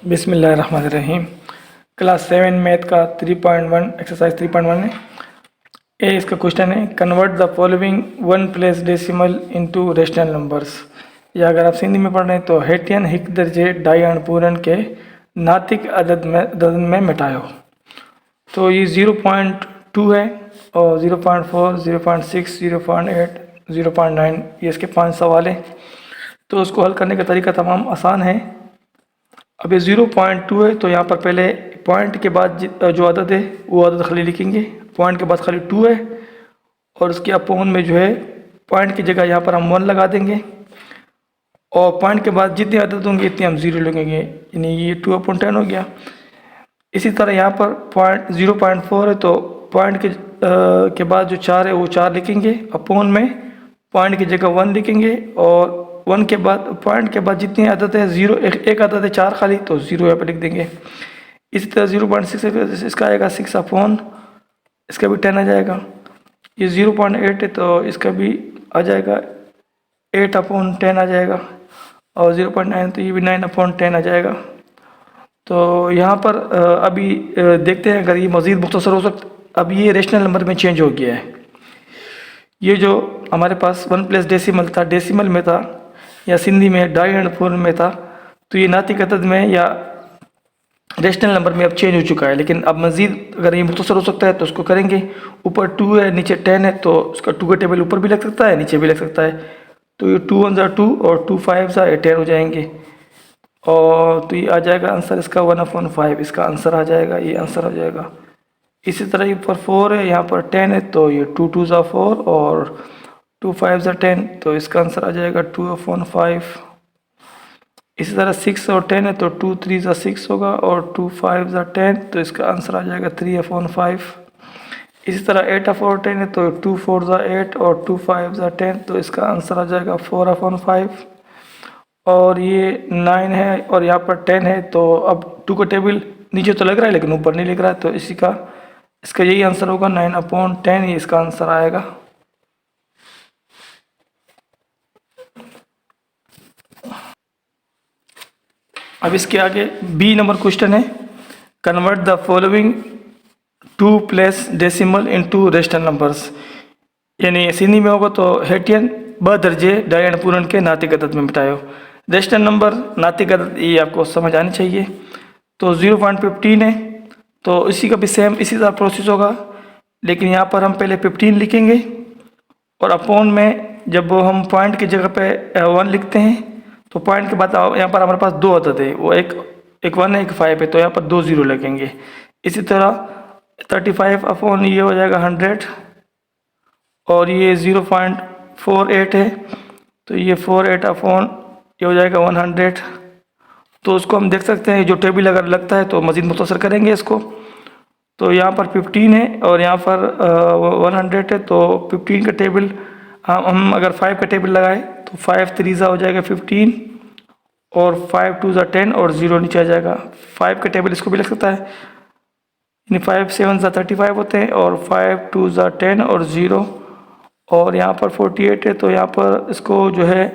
बिस्मिल्लाहिर्रहमानिर्रहीम। Class 7 math का 3.1 exercise 3.1 है। ए इसका क्वेश्चन है, convert the following one place decimal into rational numbers. या अगर आप सिंधी में पढ़ रहे हैं तो हेटियन हिक दर्जे डाई अणपूरन के नातिक अदद में मिटायो। तो ये 0.2 है और 0.4, 0.6, 0.8, 0.9 ये इसके 5 सवाल हैं। तो उसको हल करने का तरीका तमाम आसान है। अब ये 0.2 है तो यहाँ पर पहले पॉइंट के बाद जो अदद है वो अदद खाली लिखेंगे। पॉइंट के बाद खाली 2 है और उसके अपोन में जो है पॉइंट की जगह यहाँ पर हम 1 लगा देंगे और पॉइंट के बाद जितने अदद होंगे इतने हम 0 लगेंगे, यानी ये 2/10 हो गया। इसी तरह यहाँ पर पॉइंट 0.4 है तो पॉइंट के बाद जो 4 है वो 4 लिखेंगे, अपोन में पॉइंट की जगह 1 लिखेंगे और 1 के बाद पॉइंट के बाद जितनी अदद है 0 एक अदद है 4 खाली तो 0 यहाँ पर लिख देंगे। इसी तरह 0.6 है इसका आएगा 6 अपॉन, इसका भी 10 आ जाएगा। ये 0.8 है तो इसका भी आ जाएगा 8/10 आ जाएगा और 0.9 तो ये भी 9/10 आ जाएगा। तो यहाँ पर अभी देखते हैं अगर ये मज़ीद मुख्तसर हो सकता। अब ये रेशनल नंबर में चेंज हो गया है। ये जो हमारे पास 1 प्लस डेसिमल था, डेसिमल में था या सिंधी में डाई अणपूर्ण में था, तो ये नातिक अदद में या रेशनल नंबर में अब चेंज हो चुका है। लेकिन अब मज़ीद अगर ये मुख्तसर हो सकता है तो उसको करेंगे। ऊपर 2 है नीचे 10 है तो उसका 2 का टेबल ऊपर भी लग सकता है नीचे भी लग सकता है। तो ये 2 1 2 और 2 5 10 हो जाएंगे और तो ये आ जाएगा आंसर इसका 1/5, इसका आंसर आ जाएगा, ये आंसर आ जाएगा। इसी तरह ऊपर 4 है, यहाँ पर 10 है तो ये 2 2 4 और 2 5 10 तो इसका आंसर आ जाएगा 2/5। इसी तरह 6 और 10 है तो 2 3 6 होगा और 2 5 10 तो इसका आंसर आ जाएगा 3/5। इसी तरह 8/10 है तो 2 4 8 और 2 5 10 तो इसका आंसर आ जाएगा 4/5। और ये 9 है और यहाँ पर 10 है तो अब 2 का टेबल नीचे तो लग रहा है लेकिन ऊपर नहीं लिख रहा है तो इसका यही आंसर होगा 9/10, ये इसका आंसर आएगा। अब इसके आगे बी नंबर क्वेश्चन है, convert the following 2 plus decimal into rational numbers. यानी सिंधी में होगा तो हेटियन 2 दर्जे डाई अणपूर्ण के नातिक अदद में मिटायो। रेशनल नंबर नातिक अदद ये आपको समझ आनी चाहिए। तो 0.15 है तो इसी का भी सेम इसी तरह प्रोसेस होगा, लेकिन यहाँ पर हम पहले 15 लिखेंगे और अपोन में जब हम पॉइंट की जगह पे 1 लिखते हैं तो पॉइंट के बाद यहाँ पर हमारे पास 2 अदद है, वो एक 1 है एक 5 है तो यहाँ पर 2 0 लगेंगे। इसी तरह 35 ये हो जाएगा 100 और ये 0.48 है तो ये 48 ये हो जाएगा 100। तो उसको हम देख सकते हैं जो टेबल अगर लगता है तो मज़ीद मुख्तसर करेंगे इसको। तो यहाँ पर 15 है और यहाँ पर 100 है तो 15 का टेबल हम अगर 5 का टेबल लगाए तो 5 3 हो जाएगा 15 और 5 2 10 और 0 नीचे आ जाएगा। 5 का टेबल इसको भी लग सकता है, यानी 5 7 35 होते हैं और 5 2 10 और 0 और यहाँ पर 48 है तो यहाँ पर इसको जो है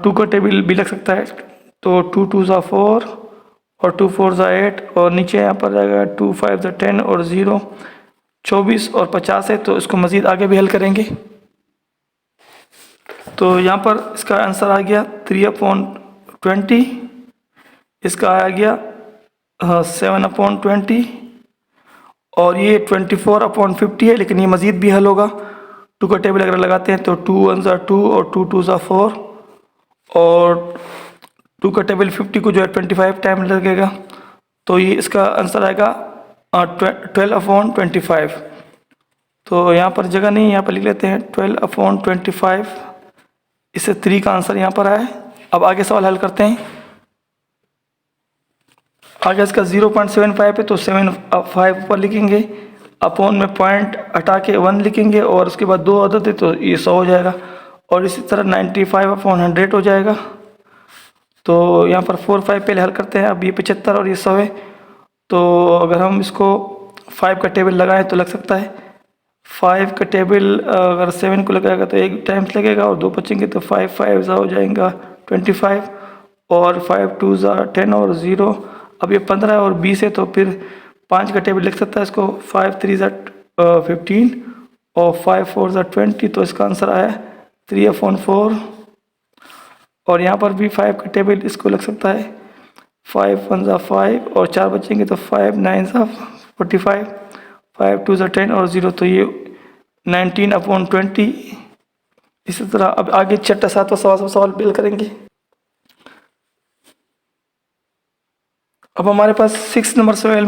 2 का टेबल भी लग सकता है तो 2 2 4 और 2 4 8 और नीचे यहाँ पर जाएगा 2 5 10 और 0 24 और 50 है तो इसको मज़ीद आगे भी हल करेंगे। तो यहाँ पर इसका आंसर आ गया 3/20, इसका आ गया 7/20 और ये 24/50 है, लेकिन ये मज़ीद भी हल होगा। 2 का टेबल अगर लगाते हैं तो 2 1 2 और 2 2 4 और 2 का टेबल 50 को जो है 25 टाइम लगेगा तो ये इसका आंसर आएगा 12/25। तो यहाँ पर जगह नहीं, यहाँ पर लिख लेते हैं 12/25, इससे 3 का आंसर यहाँ पर आया। अब आगे सवाल हल करते हैं। आगे इसका 0.75 है तो 75 पर लिखेंगे, अपोन में पॉइंट हटा के 1 लिखेंगे और उसके बाद 2 अदद है तो ये 100 हो जाएगा और इसी तरह 95/100 हो जाएगा। तो यहाँ पर 4 5 पहले हल करते हैं। अब ये 75 और ये 100 है तो अगर हम इसको 5 का टेबल लगाएं तो लग सकता है। 5 का टेबल अगर 7 को लगाएगा तो 1 टाइम्स लगेगा और 2 बचेंगे तो 5 5 हो जाएगा 25 और 5 2 10 और 0। अब ये 15 और 20 है, तो फिर 5 का टेबल लिख सकता है इसको। 5 3 15 और 5 4 20, तो इसका आंसर आया 3/4। और यहाँ पर भी 5 का टेबल इसको लग सकता है। 5 1 5 और 4 बचेंगे तो 5 9 45, 5 2 10 और 0, तो ये 19/20। इसी तरह अब आगे छठा सातवां सवाल बिल करेंगे। अब हमारे पास 6 नंबर सवाल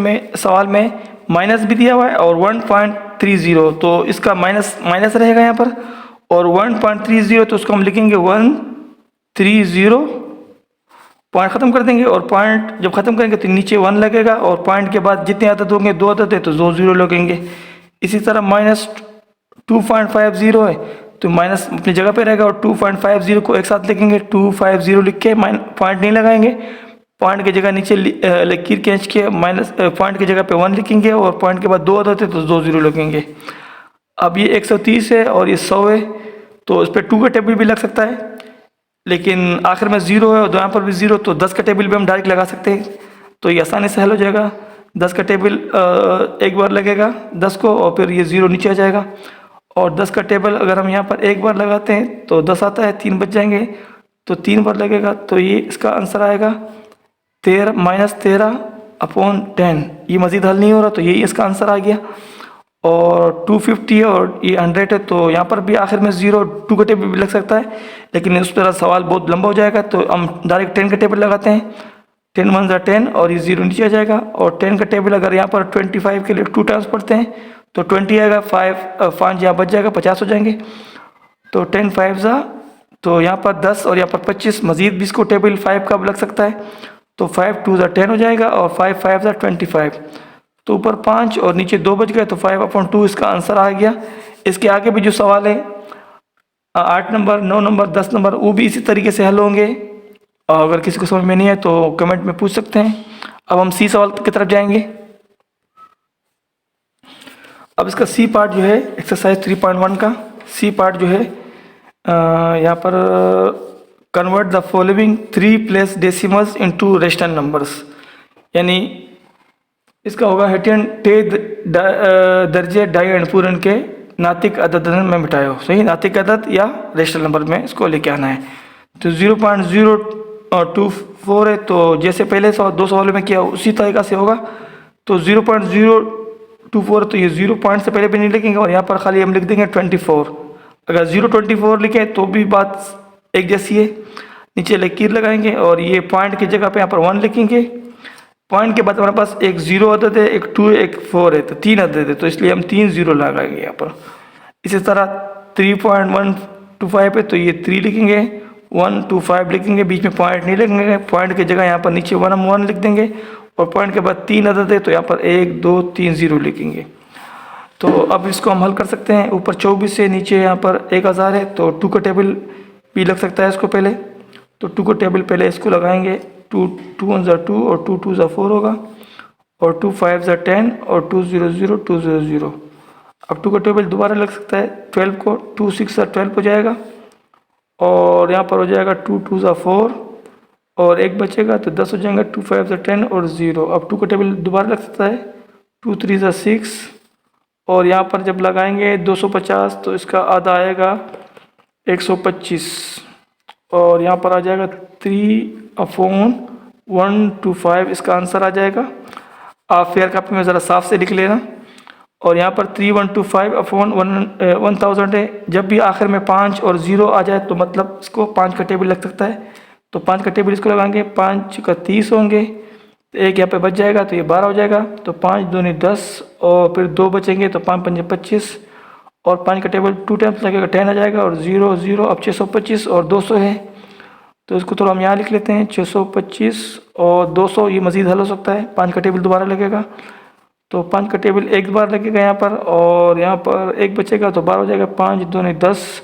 में माइनस भी दिया हुआ है और 1.30, तो इसका माइनस रहेगा यहाँ पर। और 1.30 तो उसको हम लिखेंगे 130, पॉइंट ख़त्म कर देंगे। और पॉइंट जब ख़त्म करेंगे तो नीचे 1 लगेगा, और पॉइंट के बाद जितने अदद होंगे 2 अदद है तो 2 0 लगेंगे। इसी तरह -2.50 है, तो माइनस अपनी जगह पे रहेगा, और 2.50 को एक साथ लिखेंगे। 250 लिख के पॉइंट नहीं लगाएंगे, पॉइंट की जगह नीचे लकीर खींच के माइनस पॉइंट की जगह पे 1 लिखेंगे, और पॉइंट के बाद 2 अदद है तो 2 0 लगेंगे। अब ये 130 है और ये 100 है, तो इस पर 2 का टेबल भी लग सकता है, लेकिन आखिर में 0 है और यहाँ पर भी 0, तो 10 का टेबल भी हम डायरेक्ट लगा सकते हैं, तो ये आसानी से हल हो जाएगा। 10 का टेबल एक बार लगेगा 10 को, और फिर ये 0 नीचे आ जाएगा। और 10 का टेबल अगर हम यहाँ पर एक बार लगाते हैं तो 10 आता है, 3 बच जाएंगे, तो 3 बार लगेगा, तो ये इसका आंसर आएगा 13-10। ये मज़ीद हल नहीं हो रहा, तो यही इसका आंसर आ गया। और 250 और ये 100 है, तो यहाँ पर भी आखिर में 0 2 का टेबल भी लग सकता है, लेकिन उस तरह सवाल बहुत लंबा हो जाएगा, तो हम डायरेक्ट 10 का टेबल लगाते हैं। 10 1 10 और ये 0 नीचे आ जाएगा। और 10 का टेबल अगर यहाँ पर 25 के लिए 2 टाइम्स पढ़ते हैं तो 20 आएगा, 5 यहाँ बच जाएगा, 50 हो जाएंगे। तो 10 5 तो यहाँ पर 10 और यहाँ पर 25, मज़ीद भी इसको टेबल 5 का लग सकता है, तो 5 2 10 हो जाएगा, और 5 5 25, तो ऊपर 5 और नीचे 2 बच गए, तो 5/2 इसका आंसर आ गया। इसके आगे भी जो सवाल है 8 नंबर 9 नंबर 10 नंबर, वो भी इसी तरीके से हल होंगे। और अगर किसी को समझ में नहीं है तो कमेंट में पूछ सकते हैं। अब हम सी सवाल की तरफ जाएंगे। अब इसका सी पार्ट जो है एक्सरसाइज 3.1 का सी पार्ट जो है यहाँ पर convert the following 3 place decimals into rational numbers, यानी इसका होगा हेटियन टे दर्जे डाई एंड पूरन के नातिक अदद में मिटायो। सही, नातिक अदद या रेशनल नंबर में इसको लेके आना है। तो 0.024 है, तो जैसे पहले 2 सवालों में किया उसी तरीक़ा से होगा। तो 0.024, तो ये 0 पॉइंट से पहले भी नहीं लिखेंगे, और यहाँ पर खाली हम लिख देंगे 24। अगर 0.24 लिखें तो भी बात एक जैसी है, नीचे लकीर लगाएंगे, और ये पॉइंट की जगह पे यहाँ पर 1 लिखेंगे। पॉइंट के बाद हमारे पास एक 0 अदद है, एक 2 है, एक 4 है, तो 3 अदद है, तो इसलिए हम 3 0 लगाएंगे यहाँ पर। इसी तरह 3.125 है, तो ये 3 लिखेंगे, 125 लिखेंगे, बीच में पॉइंट नहीं लिखेंगे, पॉइंट की जगह यहाँ पर नीचे 1 हम 1 लिख देंगे, और पॉइंट के बाद 3 अदद है, तो यहाँ पर 1 2 3 0 लिखेंगे। तो अब इसको हम हल कर सकते हैं। ऊपर 24 है, नीचे यहाँ पर 1000 है, तो 2 का टेबल भी लग सकता है इसको पहले। तो 2 का टेबल पहले इसको लगाएंगे, 2 1 2 और 2 2 4 होगा, और 2 5 10 और 2 0 0 2 0 0। अब 2 का टेबल दोबारा लग सकता है 12 को, 2 6 12 हो जाएगा, और यहाँ पर हो जाएगा 2 2 4 और 1 बचेगा, तो 10 हो जाएगा, 2 5 10 और 0। अब 2 का टेबल दोबारा लग सकता है 2 3 6, और यहाँ पर जब लगाएंगे 250, तो इसका आधा आएगा 125, और यहाँ पर आ जाएगा 3/125, इसका आंसर आ जाएगा। आप फेयर कॉपी में ज़रा साफ से लिख लेना। और यहाँ पर 3125/1000 है। जब भी आखिर में 5 और 0 आ जाए तो मतलब इसको 5 का टेबल लग सकता है, तो 5 का टेबल इसको लगाएंगे, 5 का 30 होंगे, तो एक यहाँ पे बच जाएगा, तो ये 12 हो जाएगा, तो 5 दूनी 10 और फिर 2 बचेंगे, तो 5 5 25, और 5 का टेबल 2 टाइम्स लगेगा, 10 आ जाएगा, और 0 0 अब 625 और 200 है, तो इसको थोड़ा हम यहाँ लिख लेते हैं 625 और 200, ये मज़ीद हल हो सकता है। 5 का टेबल दोबारा लगेगा, तो 5 का टेबल एक बार लगेगा यहाँ पर, और यहाँ पर 1 बचेगा, तो 12 हो जाएगा, 5 दूनी 10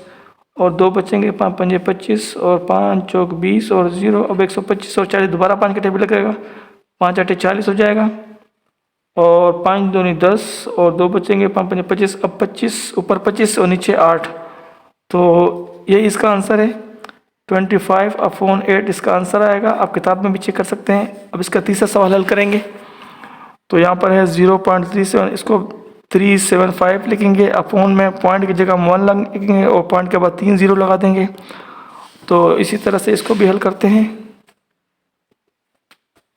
और 2 बचेंगे, 5 5 25 और 5 चौक 20 और 0 अब 125 और 40, दोबारा 5 का टेबल लगेगा, 5 8 40 हो जाएगा, और 5 दूनी 10 और 2 बचेंगे, 5 5 25, अब 25 ऊपर 25 और नीचे 8, तो यही इसका आंसर है। 25/8 इसका आंसर आएगा। आप किताब में भी चेक कर सकते हैं। अब इसका तीसरा सवाल हल करेंगे। तो यहाँ पर है 0.37, इसको 375 लिखेंगे। अपॉन में पॉइंट की जगह 1 लिखेंगे और पॉइंट के बाद 3 0 लगा देंगे। तो इसी तरह से इसको भी हल करते हैं।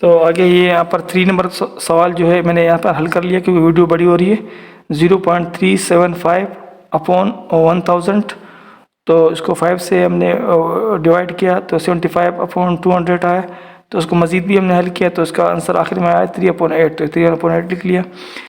तो आगे ये यहाँ पर 3 नंबर सवाल जो है मैंने यहाँ पर हल कर लिया क्योंकि वीडियो बड़ी हो रही है। 0.375/1000, तो इसको 5 से हमने डिवाइड किया तो 75/200 आया। तो उसको मज़ीद भी हमने हल किया तो इसका आंसर आखिर में आया 3/8, तो 3/8 लिख लिया।